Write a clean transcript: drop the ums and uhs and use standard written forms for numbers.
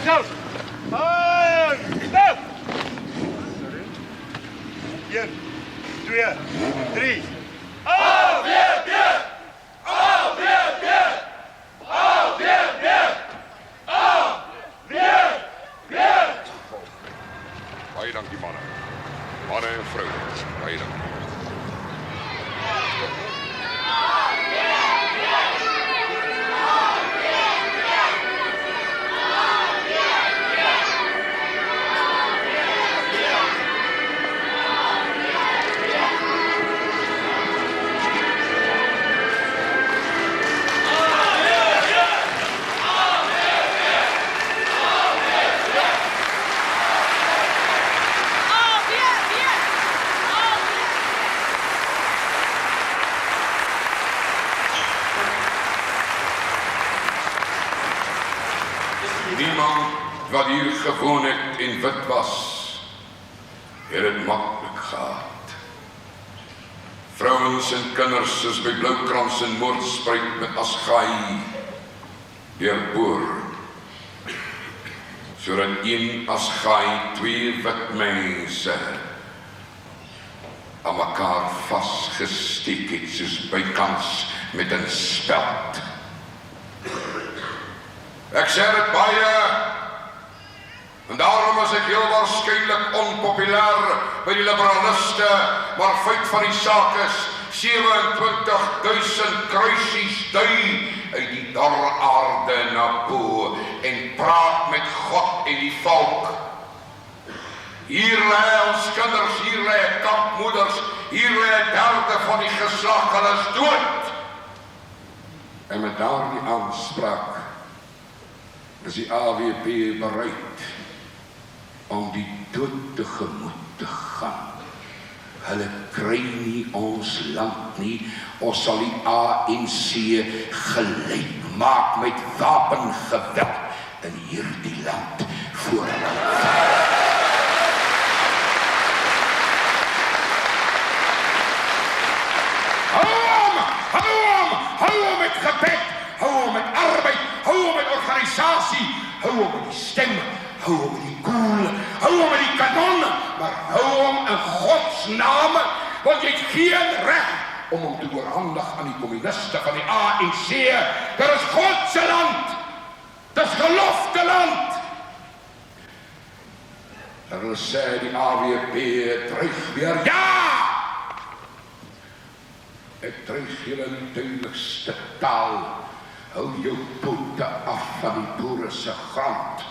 Rechtop! Stop! 1, 2, 3. AVP! AVP! AVP! AVP! Baie dankie manne. Manne en vrouens, baie dankie. Niemand wat hier gewoon het en wit was, het het maklik gehad. Vrouens en kinders is by Bloukrans en Moordspruit met asgaai deurboor. Sodat een asgaai 2 wit mense aan mekaar vasgesteek het soos bykans met 'n speld. Ek sê dit baie, en daarom is ek heel waarskynlik onpopulair by die liberaliste, maar feit van die saak is, 27.000 kruisies dui uit die dorre aarde na bo en praat met God en die volk. Hier lê ons kinders, hier lê kampmoeders, hier lê 'n derde van die geslag, hulle is dood. En met daardie aanspraak is die AWP bereid om die dood tegemoet te gaan. Hulle kry nie ons land nie, ons sal die ANC gelyk maak met wapengeweld in hierdie land voor hulle. Hou hom met gebed, hou hom met arbeid, hou hom met organisasie, hou hom met die stem, hou hom met die koel, hou hom met die kanon, maar hou hom in Gods naam, want jy het geen reg om hom te oorhandig aan die kommuniste van die ANC. Dit is God se land, dit is gelofte land. Hulle sê die AWP dreig weer, ja! Ek dreig julle in die duidelikste taal, hou jou pote af van die boere se grond.